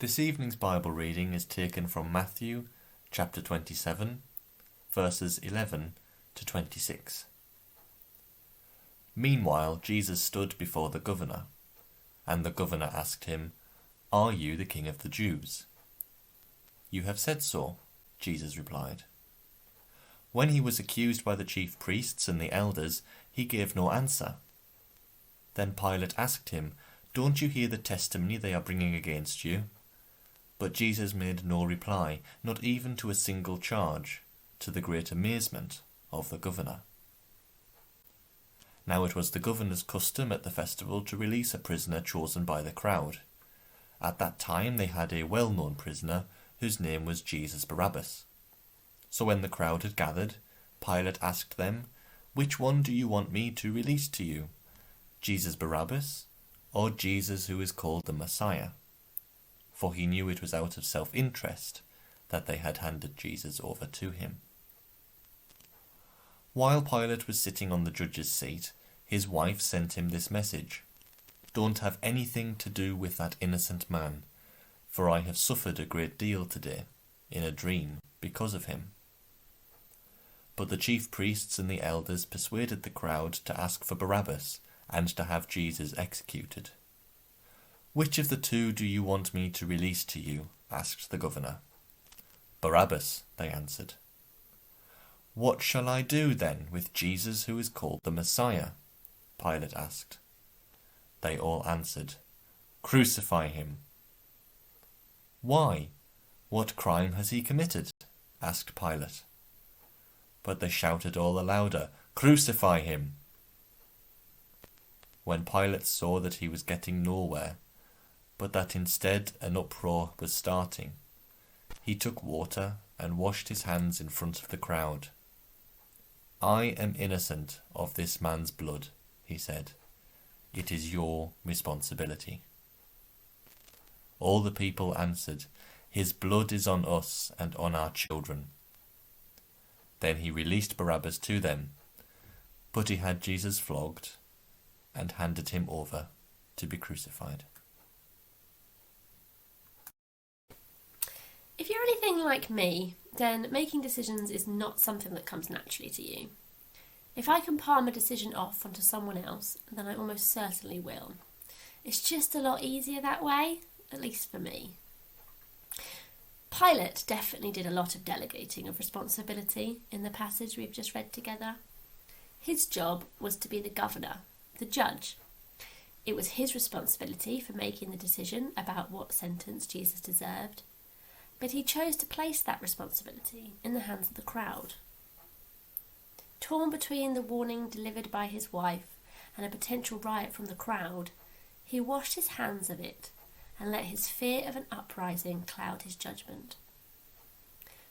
This evening's Bible reading is taken from Matthew chapter 27, verses 11 to 26. Meanwhile, Jesus stood before the governor, and the governor asked him, "Are you the king of the Jews?" "You have said so," Jesus replied. When he was accused by the chief priests and the elders, he gave no answer. Then Pilate asked him, "Don't you hear the testimony they are bringing against you?" But Jesus made no reply, not even to a single charge, to the great amazement of the governor. Now it was the governor's custom at the festival to release a prisoner chosen by the crowd. At that time they had a well-known prisoner whose name was Jesus Barabbas. So when the crowd had gathered, Pilate asked them, "Which one do you want me to release to you, Jesus Barabbas, or Jesus who is called the Messiah?" For he knew it was out of self-interest that they had handed Jesus over to him. While Pilate was sitting on the judge's seat, his wife sent him this message: "Don't have anything to do with that innocent man, for I have suffered a great deal today, in a dream, because of him." But the chief priests and the elders persuaded the crowd to ask for Barabbas and to have Jesus executed. "Which of the two do you want me to release to you?" asked the governor. "Barabbas," they answered. "What shall I do then with Jesus who is called the Messiah?" Pilate asked. They all answered, "Crucify him." "Why? What crime has he committed?" asked Pilate. But they shouted all the louder, "Crucify him!" When Pilate saw that he was getting nowhere, but that instead an uproar was starting, he took water and washed his hands in front of the crowd. "I am innocent of this man's blood," he said. "It is your responsibility." All the people answered, "His blood is on us and on our children." Then he released Barabbas to them, but he had Jesus flogged and handed him over to be crucified. If you're anything like me, then making decisions is not something that comes naturally to you. If I can palm a decision off onto someone else, then I almost certainly will. It's just a lot easier that way, at least for me. Pilate definitely did a lot of delegating of responsibility in the passage we've just read together. His job was to be the governor, the judge. It was his responsibility for making the decision about what sentence Jesus deserved, but he chose to place that responsibility in the hands of the crowd. Torn between the warning delivered by his wife and a potential riot from the crowd, he washed his hands of it and let his fear of an uprising cloud his judgment.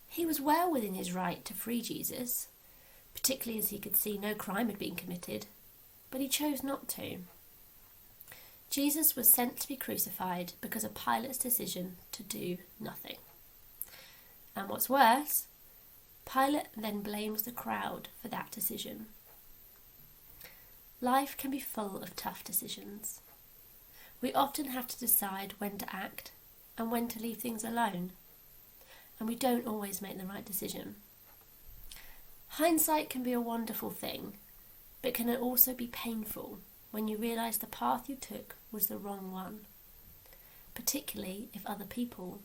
He was well within his right to free Jesus, particularly as he could see no crime had been committed, but he chose not to. Jesus was sent to be crucified because of Pilate's decision to do nothing. And what's worse, Pilate then blames the crowd for that decision. Life can be full of tough decisions. We often have to decide when to act and when to leave things alone, and we don't always make the right decision. Hindsight can be a wonderful thing, but can also be painful when you realise the path you took was the wrong one, particularly if other people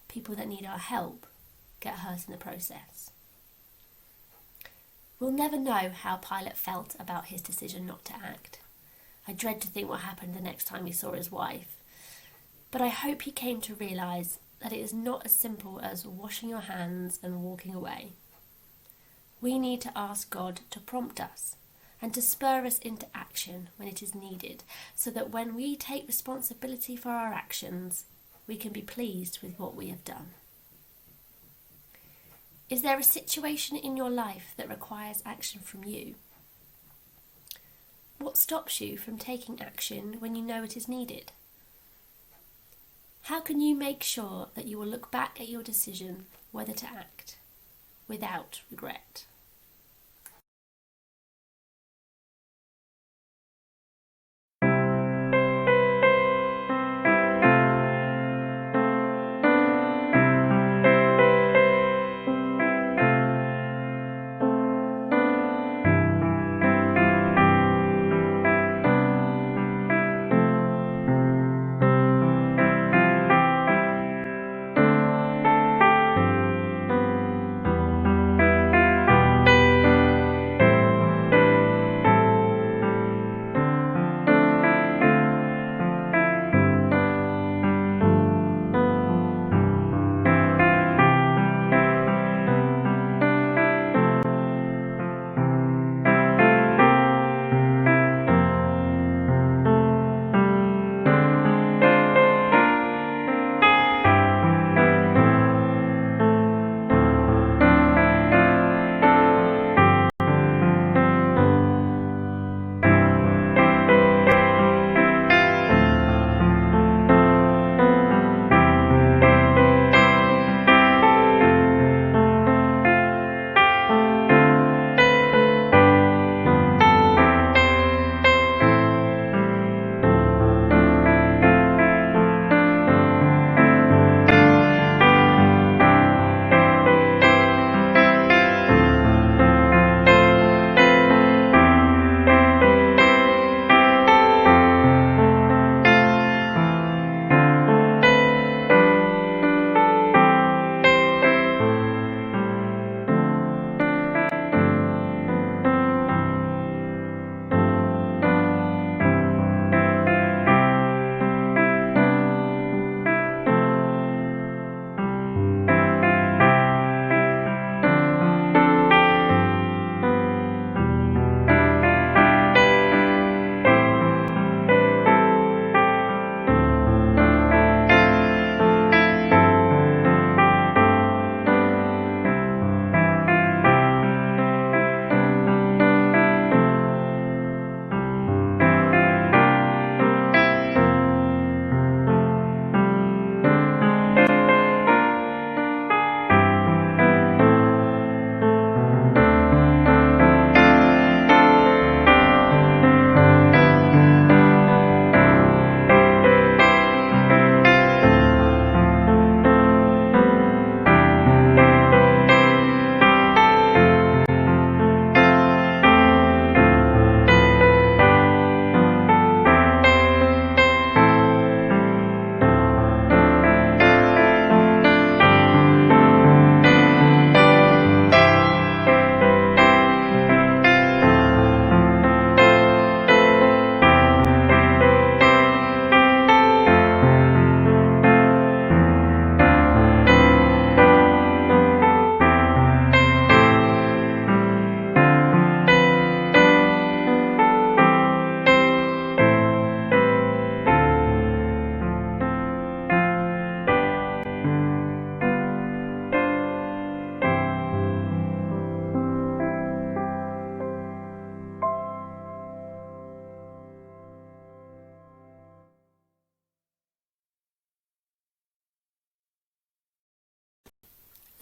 that need our help, get hurt in the process. We'll never know how Pilate felt about his decision not to act. I dread to think what happened the next time he saw his wife. But I hope he came to realise that it is not as simple as washing your hands and walking away. We need to ask God to prompt us and to spur us into action when it is needed, so that when we take responsibility for our actions, we can be pleased with what we have done. Is there a situation in your life that requires action from you? What stops you from taking action when you know it is needed? How can you make sure that you will look back at your decision whether to act without regret?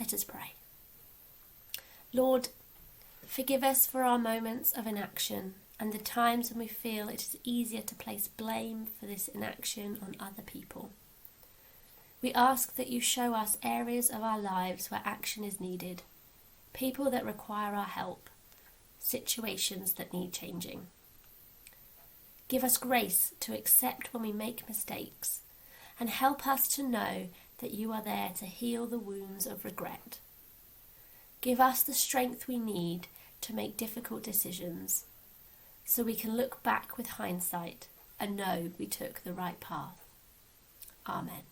Let us pray. Lord, forgive us for our moments of inaction and the times when we feel it is easier to place blame for this inaction on other people. We ask that you show us areas of our lives where action is needed, people that require our help, situations that need changing. Give us grace to accept when we make mistakes and help us to know that you are there to heal the wounds of regret. Give us the strength we need to make difficult decisions so we can look back with hindsight and know we took the right path. Amen.